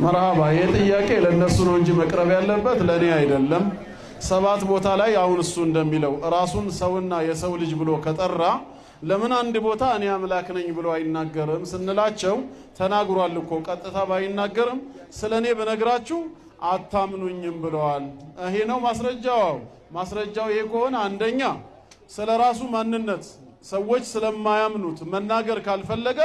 መርሃባ የጥያቄ ለነሱ ነው እንጂ መቅረብ ያለበት ለኔ አይደለም። 7 ቦታ ላይ አሁን እሱ እንደሚለው ራሱን ሰውና የሰው ልጅ ብሎ ከጠራ ለምን አንድ ቦታ እኔ አምላክ ነኝ ብሎ አይናገርም ስንላቸው ተናግሯል እኮ ቀጥታ ባይናገርም ስለኔ በነግራችሁ አታምኑኝም ብለዋል። ይሄ ነው ማስረጃው። ማስረጃው ይሄ ከሆነ አንደኛ ስለራሱ ማንነት ሰዎች ስለማያምኑት መናገር ካልፈለገ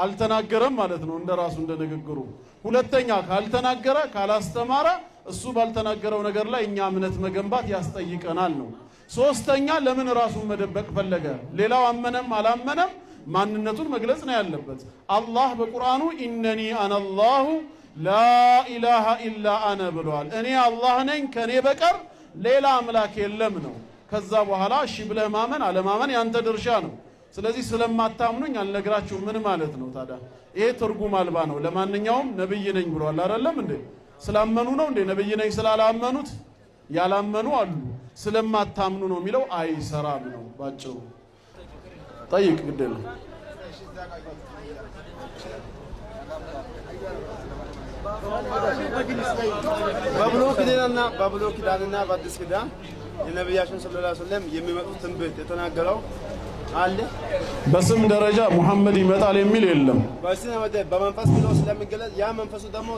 አልተናገረም ማለት ነው እንደራሱ እንደነገሩ። ሁለተኛ ካልተናገረ ካላስተማረ እሱ ባልተናገረው ነገር ላይ እኛ እምነት መገንባት ያስጠይቀናል ነው። ሶስተኛ ለምን ራሱን መደበቅ ፈለገ? ሌላው አመነም አላመነም ማንነቱን መግለጽ ነው ያለበት። አላህ በቁርአኑ ኢነኒ አነላሁ ላኢላሃ ኢላ አነ ብሏል። እኔ አላህ ነኝ ከኔ በቀር ሌላ አምላክ የለም ነው። ከዛ በኋላ እሺ ብለህ ማመን አለማመን ያንተ ድርሻ ነው። ስለዚህ ስለማታምኑኝ አልነግራችሁም ምን ማለት ነው ታዲያ? ይሄ ትርጉም አልባ ነው። ለማንኛውም ነብይ ነኝ ብሏል አይደለም እንዴ? ስላመኑ ነው እንዴ ነብይ ነኝ ስላላመኑት? ያላመኑ አሉ። ስለማታምኑ ነው የሚለው አይሰራም ነው ባጭሩ። ጠይቅ ግደል በብሉይ ኪዳንና በአዲስ ኪዳን የነብያችን ሰለላሁ ዐለይሂ ወሰለም የሚመጡት ትንቢት የተናገረው አለ። በስም ደረጃ ሙሐመድ ይመጣል የሚል የለም። በስም በመንፈስ ብሎ ስለሚገለጽ ያ መንፈሱ ደግሞ